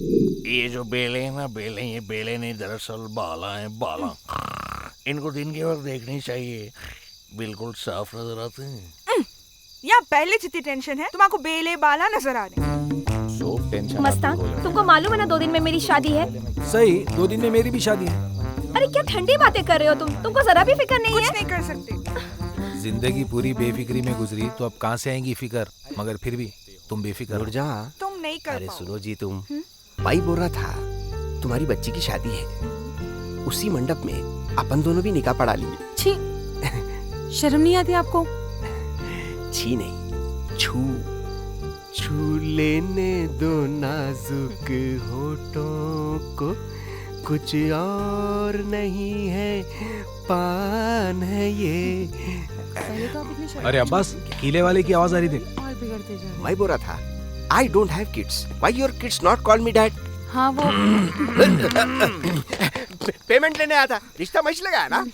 ये जो बेले हैं ना, बेले, ये बेले नहीं, दरअसल बाला है, बाला। इनको दिन के वक्त देखनी चाहिए, बिल्कुल साफ नजर आते हैं। या पहले जितनी टेंशन है तुमको बेले बाला नजर आ रहे। सो टेंशन मस्तान, तुमको मालूम है ना 2 दिन में मेरी शादी है। सही, 2 दिन में मेरी भी शादी है। अरे क्या ठंडी बातें कर रहे हो तुमको जरा भी फिक्र नहीं कुछ है? नहीं कर सकते। जिंदगी पूरी बेफिक्री में गुजरी तो अब कहाँ से आएंगी फिकर, मगर फिर भी तुम बेफिक्र हो। नूरजहां, तुम नहीं कर अरे पाओगे। सुनो जी, तुम भाई बोल रहा था तुम्हारी बच्ची की शादी है, उसी मंडप में अपन दोनों भी निकाह पढ़ा लेंगे। छी, शर्म नहीं आती आपको? छी नहीं, छू छू लेने दो नाजुक होठों को, कुछ और नहीं है, पान है ये। पहले तो आप इतनी शर्म अरे अब्बास, कीले वाले की आवाज आ रही थी। और बिगड़ते जा रहे। मैं बोल रहा था, I don't have kids. Why your kids not call me dad? हाँ वो पेमेंट लेने आया था, रिश्ता मैच लगाया ना।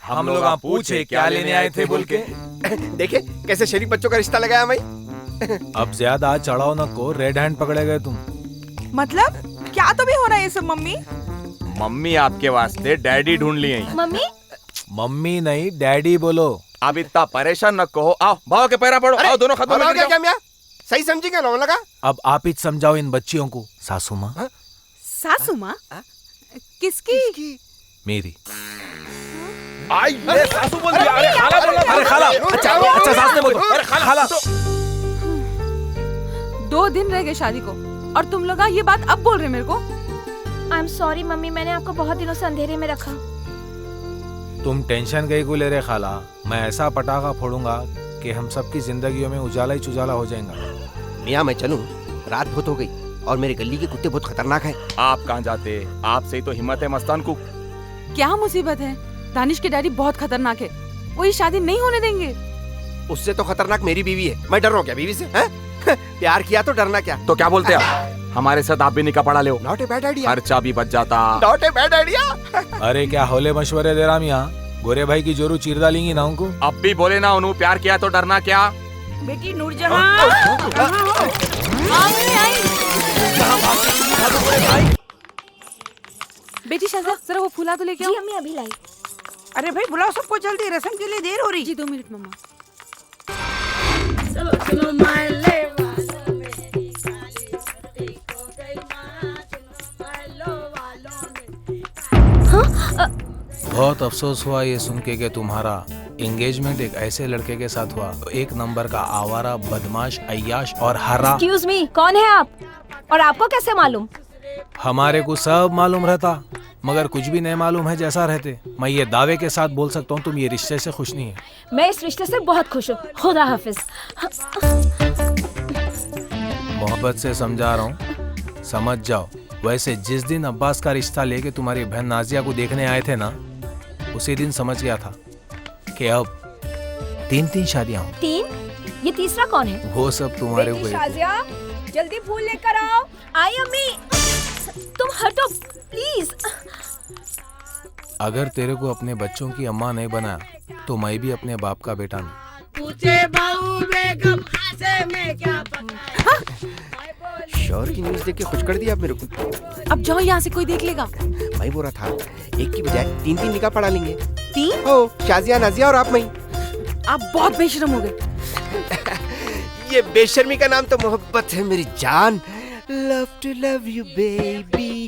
हम लोग आप पूछे क्या लेने आए थे बोल के। देखे कैसे शरीफ बच्चों का रिश्ता लगाया मैं। अब ज्यादा चढ़ाओ न को, रेड हैंड पकड़े गए तुम। मतलब क्या तो भी हो रहा है ये सब? मम्मी मम्मी आपके वास्ते डैडी ढूंढ लिए हैं। मम्मी, मम्मी नहीं डैडी बोलो। अब इतना परेशान न कहो, आओ भाव के पैरा पड़ो, आओ दोनों खत्म हो गया क्या मियां? सही समझी क्या लगा? अब आप ही समझाओ इन बच्चियों को। सासू माँ सासू माँ किसकी? मेरी। आई ये सासू बोल दिया। अरे खाला बोला। अरे खाला, अच्छा सास ने बोला। अरे खाला। 2 दिन रह गए शादी को और तुम लोग ये बात अब बोल रहे मेरे को? आई एम सॉरी मम्मी, मैंने आपको बहुत दिनों से अंधेरे में रखा। तुम टेंशन कहीं को ले रहे खाला, मैं ऐसा पटाखा फोड़ूंगा कि हम सबकी जिंदगियों में उजाला ही उजाला हो जाएगा। मियां मैं चलूं? रात बहुत हो गई और मेरे गली के कुत्ते बहुत खतरनाक हैं। आप कहाँ जाते? आपसे ही तो हिम्मत है मस्तान को। क्या मुसीबत है? दानिश के डैडी बहुत खतरनाक है, वो ये शादी नहीं होने देंगे। उससे तो खतरनाक मेरी बीवी है। मैं डर रहा हूँ क्या बीवी से? हैं? प्यार किया तो डरना क्या? तो क्या बोलते आप? हमारे साथ आप भी निकाह पढ़ा ले। Not a bad idea. खर्चा भी बच जाता। Not a bad idea. अरे क्या होले मशवरे दे रहा मियां, गोरे भाई की जोरू चीर डालेंगी ना उनको। अब भी बोले ना उन्होंने प्यार किया तो डरना क्या? बेटी नूरजहां, बेटी शाजा, जरा वो फूला तो लेके आओ। जी अम्मी अभी लाई। अरे भाई बुलाओ सबको जल्दी, रस्म के लिए देर हो रही। जी 2 मिनट मम्मा। बहुत अफसोस हुआ ये सुन के कि तुम्हारा एंगेजमेंट एक ऐसे लड़के के साथ हुआ, एक नंबर का आवारा, बदमाश, अय्याश और हरा। एक्सक्यूज मी, कौन है आप? और आपको कैसे मालूम? हमारे को सब मालूम रहता, मगर कुछ भी नहीं मालूम है जैसा रहते। मैं ये दावे के साथ बोल सकता हूँ तुम ये रिश्ते से खुश नहीं है। मैं इस रिश्ते से बहुत खुश हूँ। खुदा हाफिज। मोहब्बत से समझा रहा हूँ, समझ जाओ। वैसे जिस दिन अब्बास का रिश्ता लेके तुम्हारी बहन नाजिया को देखने आए थे ना, उसी दिन समझ गया था कि अब 3 शादियां होंगी। 3? ये तीसरा कौन है? वो सब तुम्हारे बेटी ऊपर। शाजिया, जल्दी फूल लेकर आओ। आई अम्मी, तुम हटो प्लीज। अगर तेरे को अपने बच्चों की अम्मा नहीं बनाया तो मैं भी अपने बाप का बेटा नहीं। शौहर की न्यूज़ देख के खुश कर दिया आप मेरे को। अब जाओ, यहाँ से कोई देख लेगा। मैं बोल रहा था एक की बजाय 3 निकाह पढ़ा लेंगे। 3? हो, शाजिया, नाजिया और आप। मैं आप बहुत बेशरम हो गए। ये बेशर्मी का नाम तो मोहब्बत है मेरी जान। Love to love you baby.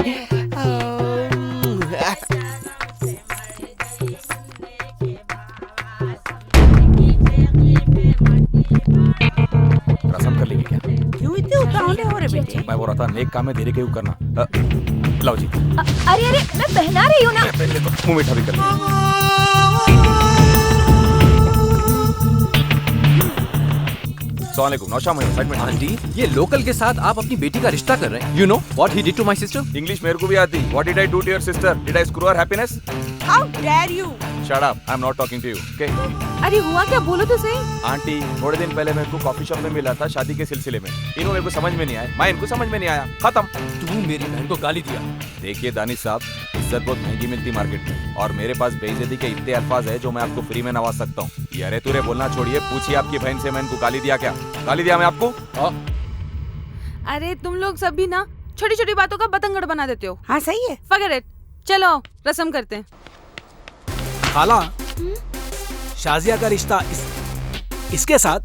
रसम कर लेंगे क्या? क्यों इतने उतावले हो रहे बेटे? मैं बोल रहा था नेक काम में देरी क्यों करना। लाओ जी। अरे अरे, मैं पहना रही हूँ ना। पहले तो मुंह मीठा भी कर लो। अस्सलामुअलैकुम, नौशाम है साइड में। आंटी, ये लोकल के साथ आप अपनी बेटी का रिश्ता कर रहे हैं। You know what he did to my sister? English मेरे को भी आती। What did I do to your sister? Did I screw her happiness? How dare you? Shut up, I'm not talking to you. Okay? अरे हुआ क्या, बोलो तो सही। आंटी, थोड़े दिन पहले मेरे को कॉफी शॉप में मिला था शादी के सिलसिले में। इन्हों मेरे को समझ में नहीं आया, मैं इनको समझ में नहीं आया, खत्म। तू मेरी बहन को गाली दिया। देखिए दानिश साहब, इज्जत बहुत महंगी मिलती मार्केट में, और मेरे पास बेइज्जती के इतने अल्फाज है जो मैं आपको फ्री में नवाज सकता हूँ। ये अरे तुरे बोलना छोड़िए, पूछिए आपकी बहन से मैं इनको गाली दिया क्या? गाली दिया मैं आपको? अरे तुम लोग सभी ना छोटी छोटी बातों का बतंगड़ बना देते हो। हाँ सही है। फॉरगेट इट, चलो रस्म करते हैं। खाला, शाजिया का रिश्ता इसके साथ।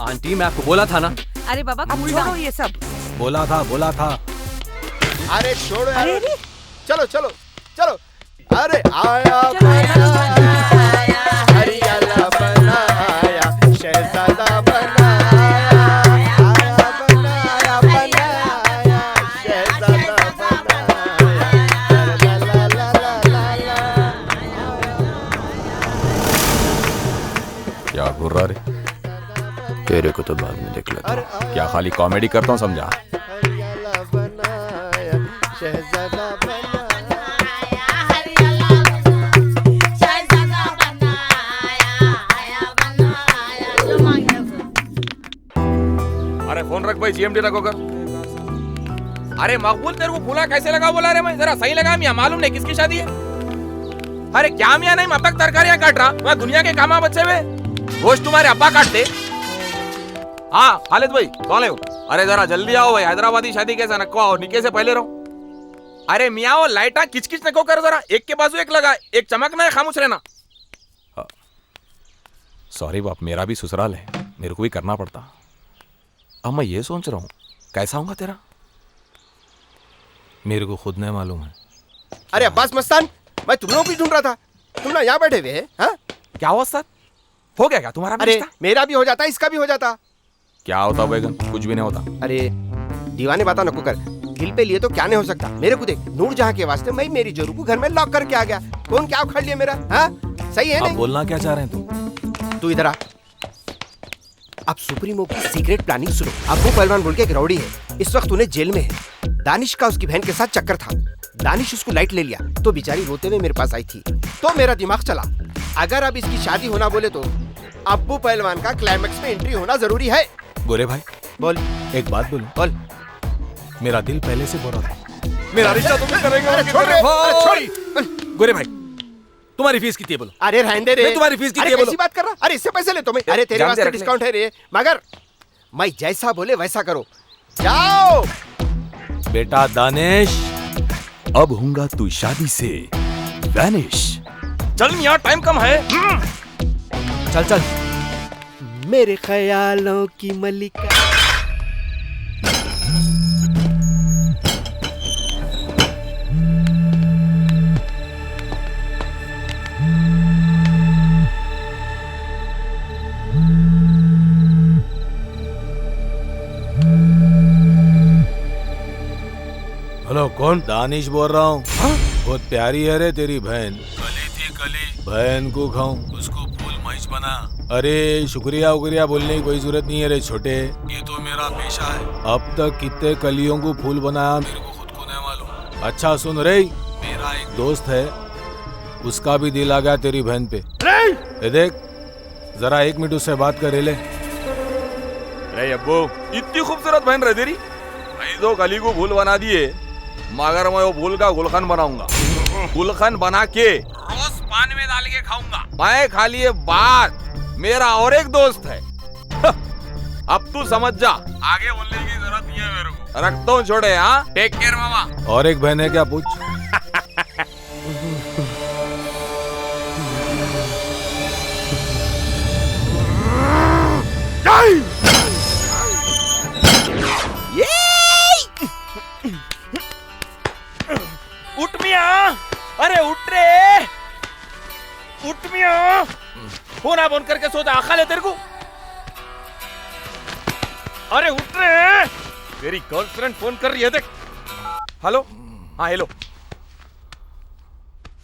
आंटी मैं आपको बोला था ना। अरे बाबा अब कूल छोड़ो डाउन। ये सब। बोला था। अरे छोड़ो यार। अरे अरे चलो चलो चलो। अरे आया चलो, बनाया, हरियाला बनाया, शहजादा बनाया, आया बनाया, बनाया, शहजादा बनाया, ला ला ला ला ला। क्या घूर रहा रे? तेरे को तो बाद में देख लेता। क्या खाली कॉमेडी करता हूँ समझा? हरियाला बनाया, शहजादा बनाया। अरे फोन रख भाई, जीएमडी रखो कर। अरे मकबूल तेरे को फूला कैसे लगा बोला रे? मैं जरा सही लगा मियां, मालूम नहीं किसकी शादी है। अरे क्या मियां नहीं, अब तक तरकारियां काट रहा। मैं दुनिया के कामा बच्चे में गोश्त तुम्हारे अब्बा काटते। हाँ खालिद भाई कौन है वो? अरे जरा जल्दी आओ भाई, हैदराबादी शादी कैसा नक्को आओ, निके से पहले रहो। अरे मियां वो लाइटा किचकिच नको कर, जरा एक के बाजू एक लगा, एक चमकना है, खामोश रहना। सॉरी बाप, मेरा भी ससुराल है, मेरे को भी करना पड़ता। अब मैं ये सोच रहा हूँ कैसा होगा तेरा। मेरे को खुद नहीं मालूम है। अरे अब्बास मस्तान, मैं तुम लोग भी ढूंढ रहा था, तुम ना यहाँ बैठे हुए हैं। हाँ? क्या हुआ सर? हो गया क्या तुम्हारा भी अरे रिश्ता? मेरा भी हो जाता, इसका भी हो जाता। क्या होता बैगन? कुछ भी नहीं होता। अरे दीवाने बाता नको कर, दिल पे लिए तो क्या नहीं हो सकता। मेरे को देख, नूरजहां के वास्ते मैं मेरी जोरू को घर में लॉक करके आ गया। कौन क्या उखाड़ लिया मेरा? हाँ सही है अब नहीं? बोलना क्या चाह रहे हैं तुम? तू इधर आ। अब सुप्रीमो की सीक्रेट प्लानिंग सुनो। अब्बू पहलवान बोल के एक रौडी है, इस वक्त उन्हें जेल में है। दानिश का उसकी बहन के साथ चक्कर था। दानिश उसको लाइट ले लिया तो बेचारी रोते हुए मेरे पास आई थी, तो मेरा दिमाग चला, अगर अब इसकी शादी होना बोले तो अब्बू पहलवान का क्लाइमेक्स में एंट्री होना जरूरी है। गोरे भाई बोल एक बात बोलूं? बोल। मेरा दिल पहले से बोल रहा था। मेरा रिश्ता तुम करेंगे। अरे छोड़ रे, अरे छोड़। गोरे भाई तुम्हारी फीस कितनी है बोलो? अरे रहने दे रे। मैं तुम्हारी फीस कितनी अरे है बोलो? कैसी बात कर रहा? अरे इससे पैसे ले तो मैं। अरे तेरे जानते वास्ते रख ले। डिस्काउंट है रे, मगर मैं जैसा बोले वैसा करो। जाओ। बेटा दानिश, अब होगा तू शादी से वैनिश। चल मियां टाइम कम है। चल चल। मेरे ख्यालों की मलिका। हेलो कौन? दानिश बोल रहा हूँ। बहुत प्यारी है रे तेरी बहन। कली थी कली, बहन को खाऊं, उसको फूल महीज बना। अरे शुक्रिया उक्रिया बोलने की कोई जरूरत नहीं है रे छोटे, ये तो मेरा पेशा है। अब तक कितने कलियों को फूल बनाया मेरे को खुद को नहीं मालूम। अच्छा सुन रे, मेरा एक दोस्त है, उसका भी दिल आ गया तेरी बहन पे। ये देख जरा 1 मिनट उससे बात कर ले। अरे अब्बू इतनी खूबसूरत बहन रह तेरी, भाई दो कली को फूल बना दिए, मगर मैं वो फूल का गुलखन बनाऊंगा। गुलखन बना के रोज पान में डाल के खाऊंगा। मैं खा लिए बात, मेरा और एक दोस्त है। अब तू समझ जा, आगे बोलने की जरूरत नहीं है मेरे को। रखता हूँ छोड़े। हाँ टेक केयर मामा। और एक बहन है क्या पूछ? उठ मियां, अरे उठ रे, उठ मियां। फोन आ फोन करके सोचा आखा ले तेरे को। अरे उठ रे, तेरी गर्लफ्रेंड फोन कर रही है देख। हेलो, हाँ हेलो।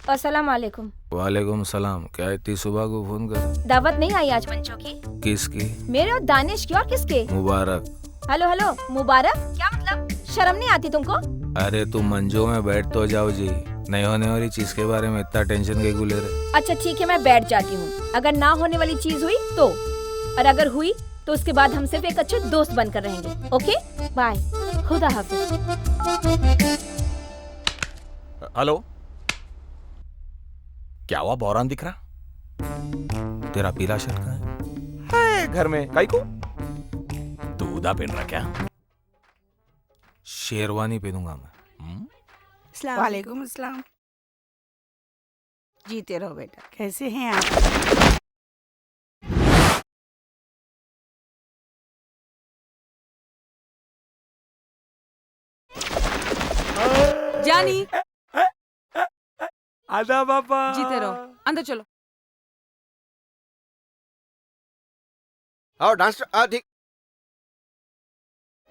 अस्सलाम वालेकुम। वालेकुम सलाम। क्या इतनी सुबह को फोन कर? दावत नहीं आई आज बच्चों की? किसकी? मेरे और दानिश की। और किसके? मुबारक। हेलो हेलो, मुबारक क्या मतलब? शर्म नहीं आती तुमको? अरे तुम मंजू में बैठ तो जाओ जी, नहीं होने वाली चीज के बारे में इतना टेंशन क्यों ले रहे? अच्छा ठीक है, मैं बैठ जाती हूँ। अगर ना होने वाली चीज हुई तो, और अगर हुई तो उसके बाद हम सिर्फ एक अच्छे दोस्त बनकर रहेंगे। ओके बाय, खुदा हाफिज। हेलो, क्या हुआ? बौरान दिख रहा? तेरा पीला शर्ट कहाँ है? घर में काई को? तू उदा पहन रहा क्या? शेरवानी पहनूंगा मैं। अस्सलाम वालेकुम अस्सलाम। जीते रहो बेटा। कैसे हैं आप? जानी आदा पापा। जीते रहो, अंदर चलो। आओ डांस ठीक।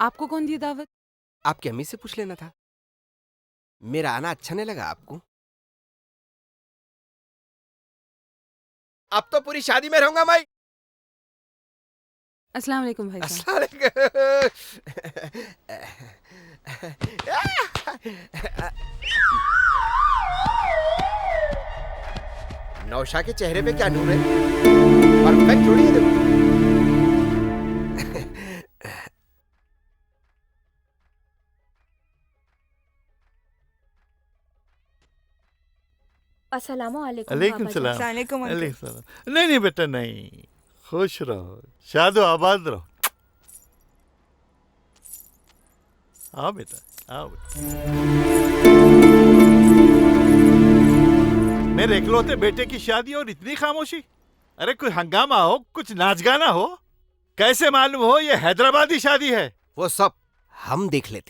आपको कौन दी दावत? आपकी अम्मी से पूछ लेना था। मेरा आना अच्छा नहीं लगा आपको? अब तो पूरी शादी में रहूंगा मैं। अस्सलाम वालेकुम भाई साहब। अस्सलाम वालेकुम। नौशा के चेहरे पे क्या नूर है, परफेक्ट जोड़ी है देखो। अस्सलामु अलैकुम अलैकुम बाबा जी। सलाम। वालेकुम अंकल। अलैकुम सलाम। नहीं नहीं बेटा नहीं, खुश रहो, शादो आबाद रहो। आओ बेटा, आओ बेटा। मेरे इकलौते बेटे की शादी और इतनी खामोशी। अरे कोई हंगामा हो, कुछ नाच गाना हो। कैसे मालूम हो ये हैदराबादी शादी है? वो सब हम देख लेते।